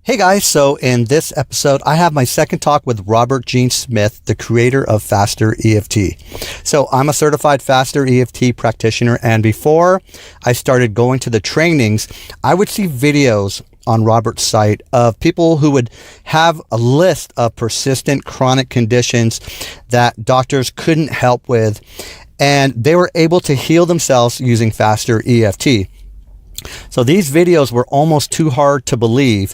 Hey guys, so in this episode, I have my second talk with Robert Gene Smith, the creator of FasterEFT. So I'm a certified FasterEFT practitioner, and before I started going to the trainings, I would see videos on Robert's site of people who would have a list of persistent chronic conditions that doctors couldn't help with, and they were able to heal themselves using FasterEFT. So these videos were almost too hard to believe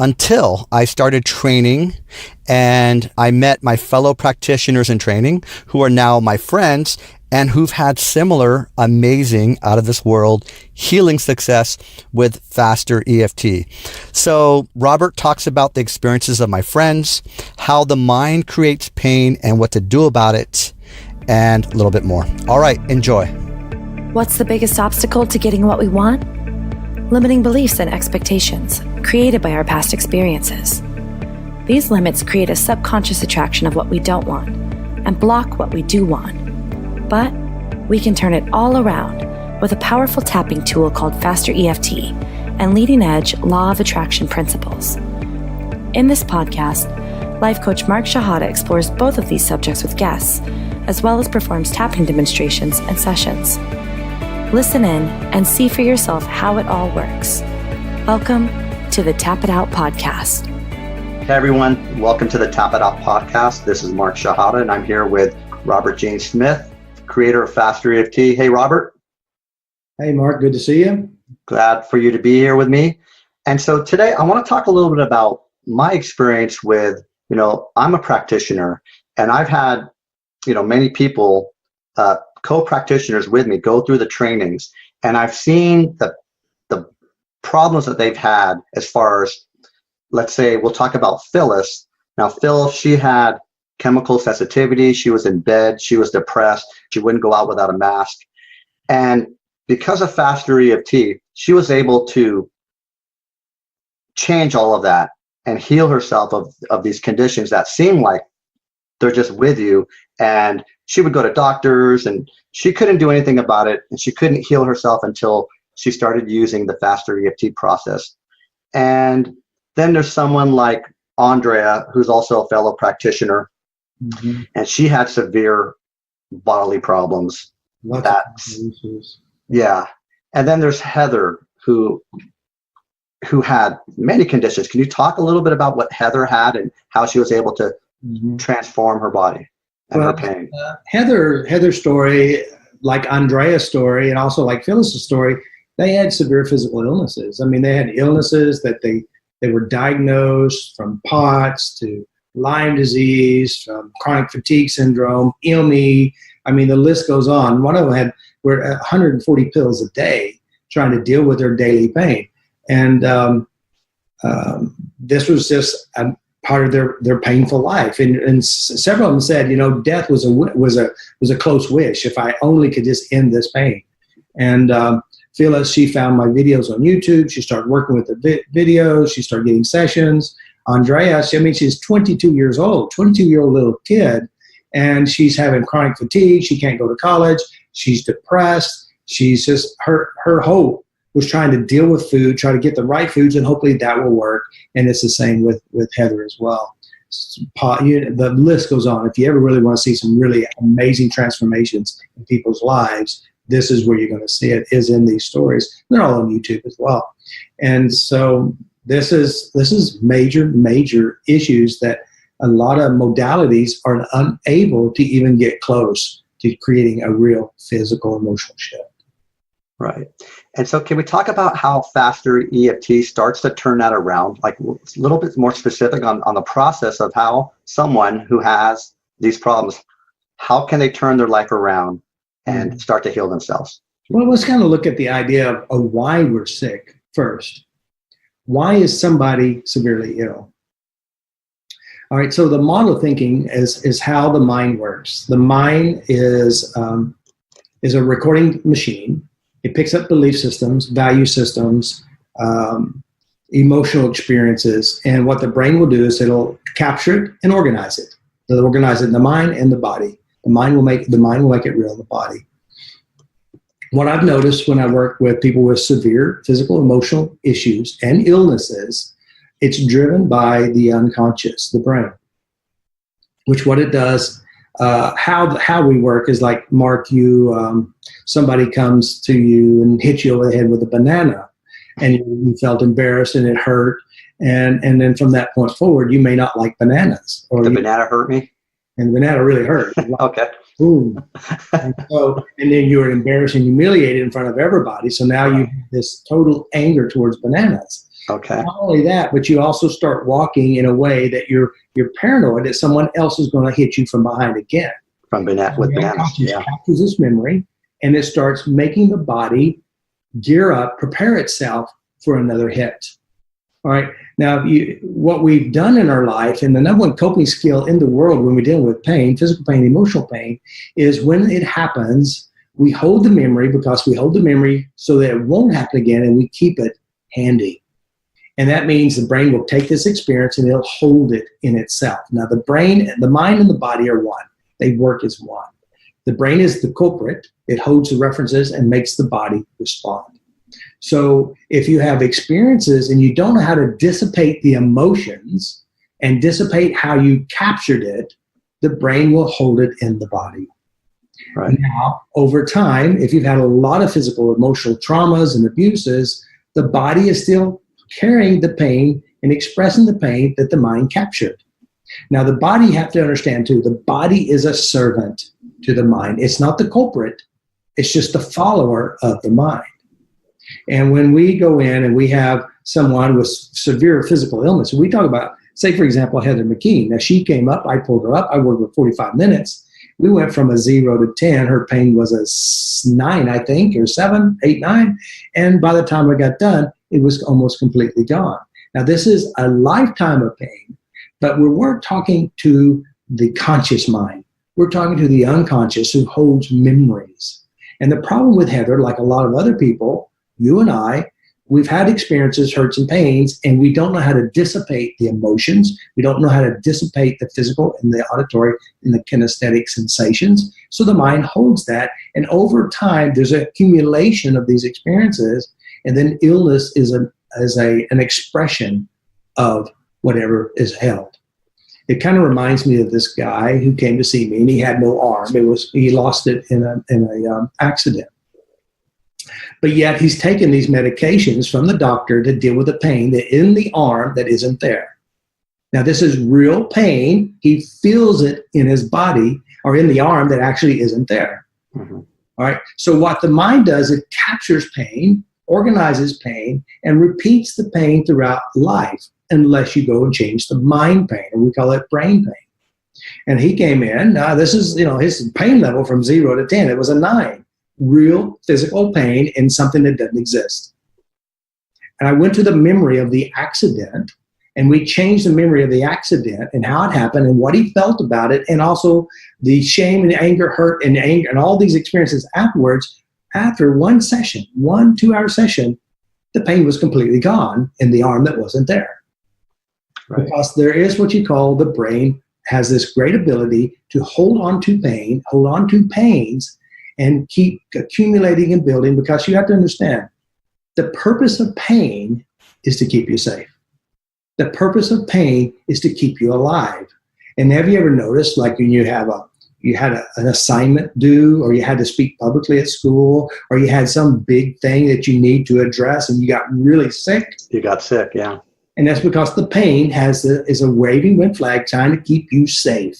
until I started training and I met my fellow practitioners in training who are now my friends and who've had similar amazing out of this world healing success with FasterEFT. So Robert talks about the experiences of my friends, how the mind creates pain and what to do about it, and a little bit more. All right, enjoy. What's the biggest obstacle to getting what we want? Limiting beliefs and expectations created by our past experiences. These limits create a subconscious attraction of what we don't want and block what we do want. But we can turn it all around with a powerful tapping tool called FasterEFT and leading-edge law of attraction principles. In this podcast, life coach Mark Shihadeh explores both of these subjects with guests, as well as performs tapping demonstrations and sessions. Listen in and see for yourself how it all works. Welcome to the Tap It Out podcast. Hey everyone, welcome to the Tap It Out podcast. This is Mark Shihadeh and I'm here with Robert Gene Smith, creator of FasterEFT. Hey Robert. Hey Mark, good to see you. Glad for you to be here with me. And so today I want to talk a little bit about my experience with, I'm a practitioner and I've had, many people, co-practitioners with me go through the trainings, and I've seen the problems that they've had as far as, let's say, we'll talk about Phyllis. Now, Phil, she had chemical sensitivity. She was in bed. She was depressed. She wouldn't go out without a mask. And because of FasterEFT, she was able to change all of that and heal herself of these conditions that seem like they're just with you. And she would go to doctors and she couldn't do anything about it. And she couldn't heal herself until she started using the FasterEFT process. And then there's someone like Andrea, who's also a fellow practitioner. Mm-hmm. And she had severe bodily problems. Yeah. And then there's Heather, who had many conditions. Can you talk a little bit about what Heather had and how she was able to transform her body and her pain? Heather's story, like Andrea's story, and also like Phyllis's story, they had severe physical illnesses. I mean, they had illnesses that they were diagnosed, from POTS to Lyme disease, from chronic fatigue syndrome, ILMI. I mean, the list goes on. One of them were 140 pills a day trying to deal with their daily pain. And this was just a part of their painful life. And several of them said, death was a close wish. If I only could just end this pain. And Phyllis, she found my videos on YouTube. She started working with the videos. She started getting sessions. Andrea, she's 22 years old, 22-year-old little kid, and she's having chronic fatigue. She can't go to college. She's depressed. She's just, her hope was trying to deal with food, try to get the right foods, and hopefully that will work. And it's the same with Heather as well. The list goes on. If you ever really want to see some really amazing transformations in people's lives, this is where you're going to see it, is in these stories. They're all on YouTube as well. And so this is major issues that a lot of modalities are unable to even get close to creating a real physical, emotional shift. Right. And so can we talk about how FasterEFT starts to turn that around, like a little bit more specific on the process of how someone who has these problems, how can they turn their life around and start to heal themselves? Well, let's kind of look at the idea of why we're sick first. Why is somebody severely ill? All right, so the model of thinking is how the mind works. The mind is a recording machine. It picks up belief systems, value systems, emotional experiences, and what the brain will do is it'll capture it and organize it. It'll organize it in the mind and the body. The mind will make it real in the body. What I've noticed when I work with people with severe physical, emotional issues and illnesses, It's driven by the unconscious, the brain, which what it does, how we work is like, Mark, somebody comes to you and hits you over the head with a banana, and you felt embarrassed and it hurt. And then from that point forward, you may not like bananas. Or the banana hurt me? And the banana really hurt. Okay. Boom. And then you're embarrassed and humiliated in front of everybody. So now you have this total anger towards bananas. Okay. Not only that, but you also start walking in a way that you're paranoid that someone else is going to hit you from behind again. With bananas. Yeah. It captures this memory, and it starts making the body gear up, prepare itself for another hit. All right. Now, what we've done in our life, and the number one coping skill in the world when we're dealing with pain, physical pain, emotional pain, is when it happens, we hold the memory, because we hold the memory so that it won't happen again, and we keep it handy. And that means the brain will take this experience and it'll hold it in itself. Now, the brain, the mind, and the body are one. They work as one. The brain is the culprit. It holds the references and makes the body respond. So if you have experiences and you don't know how to dissipate the emotions and dissipate how you captured it, the brain will hold it in the body. Right. Now, over time, if you've had a lot of physical, emotional traumas and abuses, the body is still carrying the pain and expressing the pain that the mind captured. Now, the body, you have to understand too, the body is a servant to the mind. It's not the culprit. It's just the follower of the mind. And when we go in and we have someone with severe physical illness, we talk about, say, for example, Heather McKean. Now, she came up, I pulled her up, I worked with 45 minutes. We went from a 0 to 10. Her pain was a 9, I think, or 7, 8, 9. And by the time I got done, it was almost completely gone. Now, this is a lifetime of pain, but we weren't talking to the conscious mind. We're talking to the unconscious who holds memories. And the problem with Heather, like a lot of other people, you and I, we've had experiences, hurts, and pains, and we don't know how to dissipate the emotions. We don't know how to dissipate the physical and the auditory and the kinesthetic sensations. So the mind holds that, and over time, there's an accumulation of these experiences, and then illness is an expression of whatever is held. It kind of reminds me of this guy who came to see me, and he had no arm. He lost it in an accident. But yet he's taken these medications from the doctor to deal with the pain that in the arm that isn't there. Now, this is real pain. He feels it in his body or in the arm that actually isn't there. Mm-hmm. All right. So what the mind does, it captures pain, organizes pain, and repeats the pain throughout life unless you go and change the mind pain, and we call it brain pain. And he came in. Now, this is, his pain level from 0 to 10. It was a 9. Real physical pain in something that doesn't exist. And I went to the memory of the accident, and we changed the memory of the accident and how it happened and what he felt about it, and also the shame and anger, hurt and anger and all these experiences afterwards. After one session, 1 2-hour session, the pain was completely gone in the arm that wasn't there. Right. Because there is what you call, the brain has this great ability to hold on to pain, hold on to pains, and keep accumulating and building, because you have to understand, the purpose of pain is to keep you safe. The purpose of pain is to keep you alive. And have you ever noticed, like when you had an assignment due, or you had to speak publicly at school, or you had some big thing that you need to address and you got really sick? You got sick, yeah. And that's because the pain is a waving red flag trying to keep you safe.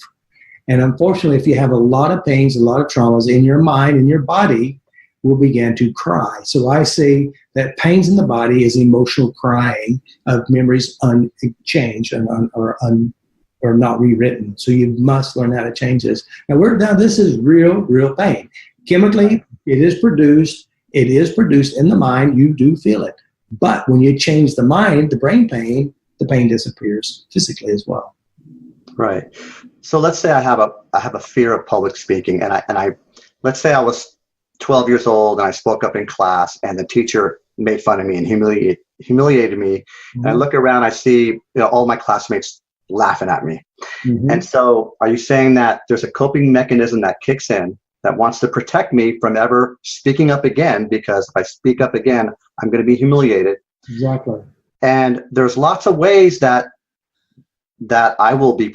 And unfortunately, if you have a lot of pains, a lot of traumas in your mind and your body, will begin to cry. So I say that pains in the body is emotional crying of memories unchanged or not rewritten. So you must learn how to change this. Now this is real pain. Chemically, it is produced in the mind. You do feel it. But when you change the mind, the brain pain, the pain disappears physically as well. Right. So let's say I have a fear of public speaking, and I let's say I was 12 years old and I spoke up in class, and the teacher made fun of me and humiliated me. Mm-hmm. And I look around, I see all my classmates laughing at me. Mm-hmm. And so are you saying that there's a coping mechanism that kicks in that wants to protect me from ever speaking up again? Because if I speak up again, I'm going to be humiliated. Exactly. And there's lots of ways that I will be,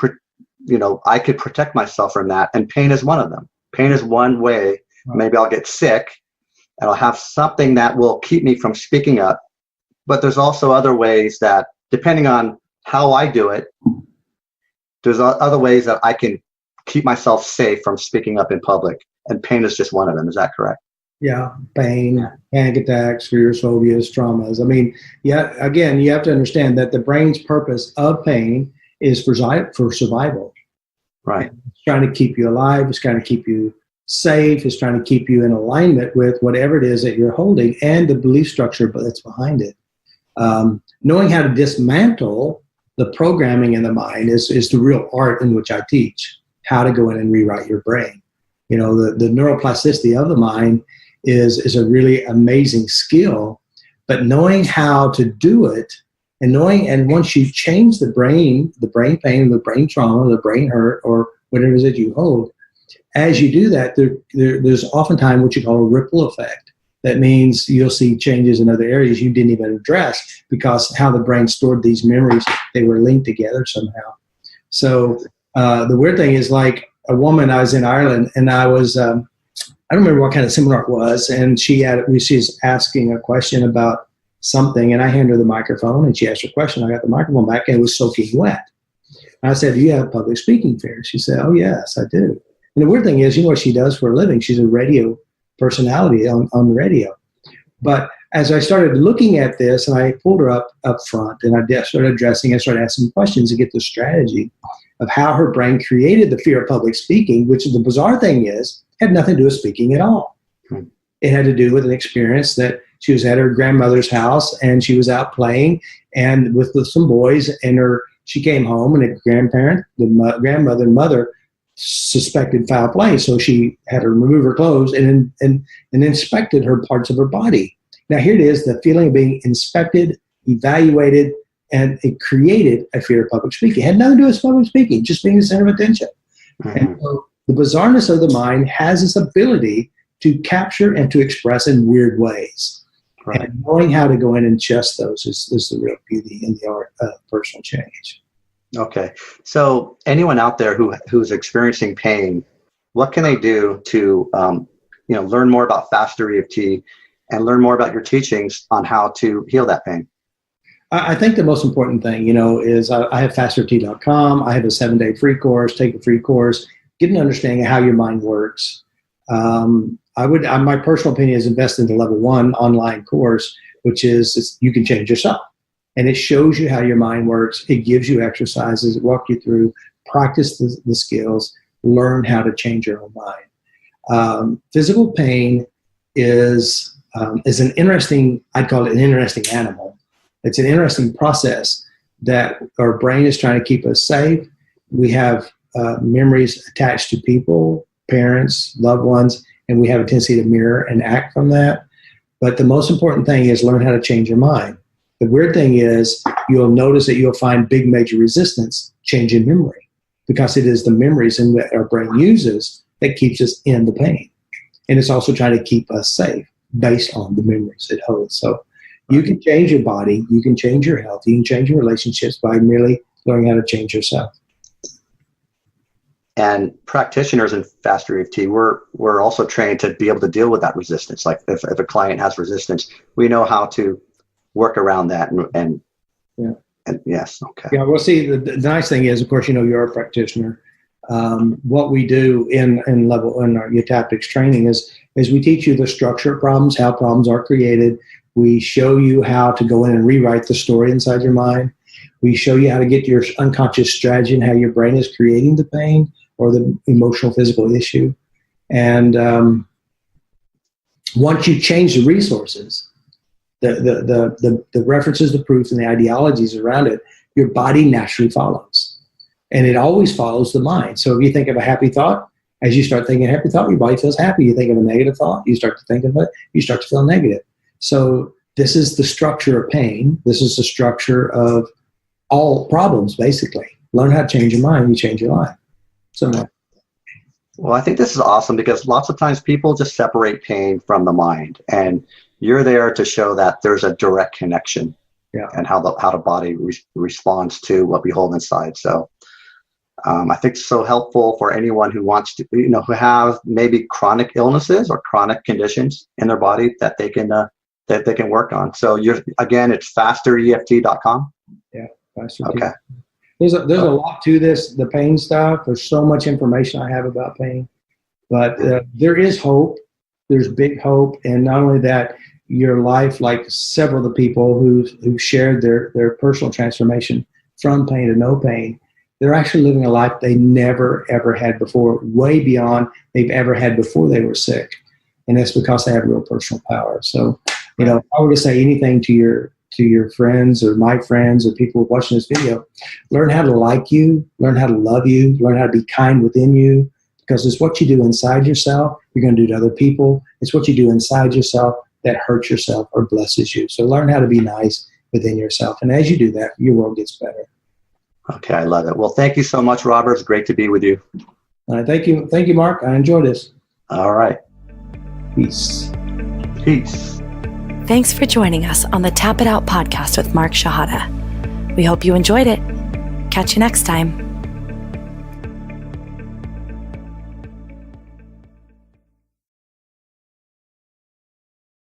I could protect myself from that. And pain is one of them. Pain is one way. Maybe I'll get sick and I'll have something that will keep me from speaking up. But there's also other ways that, depending on how I do it, there's other ways that I can keep myself safe from speaking up in public. And pain is just one of them. Is that correct? Yeah, pain, panic attacks, fears, phobias, traumas. I mean, yeah, again, you have to understand that the brain's purpose of pain is for survival. Right. It's trying to keep you alive. It's trying to keep you safe. It's trying to keep you in alignment with whatever it is that you're holding and the belief structure that's behind it. Knowing how to dismantle the programming in the mind is the real art in which I teach, how to go in and rewrite your brain. You know, the neuroplasticity of the mind is a really amazing skill, but knowing how to do it and once you change the brain pain, the brain trauma, the brain hurt, or whatever it is that you hold, as you do that, there's oftentimes what you call a ripple effect. That means you'll see changes in other areas you didn't even address because how the brain stored these memories, they were linked together somehow. So the weird thing is, like a woman, I was in Ireland and I was, I don't remember what kind of seminar it was, and she's asking a question about something, and I handed her the microphone and she asked her question. I got the microphone back and it was soaking wet. And I said, "Do you have public speaking fear?" She said, "Oh yes, I do." And the weird thing is, you know what she does for a living? She's a radio personality on the radio. But as I started looking at this, and I pulled her up front, and I started started asking questions to get the strategy of how her brain created the fear of public speaking, which the bizarre thing is, had nothing to do with speaking at all. It had to do with an experience that she was at her grandmother's house, and she was out playing and with some boys, and she came home, and the grandmother and mother suspected foul play, so she had her remove her clothes and inspected her parts of her body. Now here it is, the feeling of being inspected, evaluated, and it created a fear of public speaking. It had nothing to do with public speaking, just being the center of attention. And so the bizarreness of the mind has this ability to capture and to express in weird ways. Right. And knowing how to go in and adjust those is the real beauty in the art of personal change. Okay. So anyone out there who's experiencing pain, what can they do to learn more about FasterEFT and learn more about your teachings on how to heal that pain? I think the most important thing, is I have FasterEFT.com. I have a 7-day free course. Take a free course, get an understanding of how your mind works. My personal opinion is invest in the level 1 online course, which is you can change yourself. And it shows you how your mind works. It gives you exercises, walk you through, practice the skills, learn how to change your own mind. Physical pain is an interesting, I'd call it an interesting animal. It's an interesting process that our brain is trying to keep us safe. We have memories attached to people, parents, loved ones, and we have a tendency to mirror and act from that. But the most important thing is learn how to change your mind. The weird thing is you'll notice that you'll find big major resistance change in memory, because it is the memories that our brain uses that keeps us in the pain. And it's also trying to keep us safe based on the memories it holds. So you can change your body, you can change your health, you can change your relationships by merely learning how to change yourself. And practitioners in FasterEFT, we're also trained to be able to deal with that resistance. Like if a client has resistance, we know how to work around that and yes, okay. Yeah, well, see, the nice thing is, of course, you're a practitioner. What we do in our eutaptics training is we teach you the structure of problems, how problems are created. We show you how to go in and rewrite the story inside your mind. We show you how to get your unconscious strategy and how your brain is creating the pain or the emotional, physical issue. And once you change the resources, the references, the proofs, and the ideologies around it, your body naturally follows. And it always follows the mind. So if you think of a happy thought, as you start thinking a happy thought, your body feels happy. You think of a negative thought, you start to think of it, you start to feel negative. So this is the structure of pain. This is the structure of all problems, basically. Learn how to change your mind, you change your life. So, well, I think this is awesome because lots of times people just separate pain from the mind, and you're there to show that there's a direct connection. and how the body responds to what we hold inside. So I think it's so helpful for anyone who wants to, who have maybe chronic illnesses or chronic conditions in their body that they can work on. So it's FasterEFT.com. Yeah, FasterEFT. Okay. There's a lot to this, the pain stuff. There's so much information I have about pain, but there is hope. There's big hope, and not only that, your life, like several of the people who shared their personal transformation from pain to no pain, they're actually living a life they never ever had before, way beyond they've ever had before they were sick, and that's because they have real personal power. So, if I were to say anything to your friends or my friends or people watching this video, learn how to like you, learn how to love you, learn how to be kind within you, because it's what you do inside yourself you're going to do to other people. It's what you do inside yourself that hurts yourself or blesses you. So learn how to be nice within yourself. And as you do that, your world gets better. Okay, I love it. Well, thank you so much, Robert. It's great to be with you. Thank you. Thank you, Mark. I enjoyed this. All right. Peace. Peace. Thanks for joining us on the Tap It Out podcast with Mark Shihadeh. We hope you enjoyed it. Catch you next time.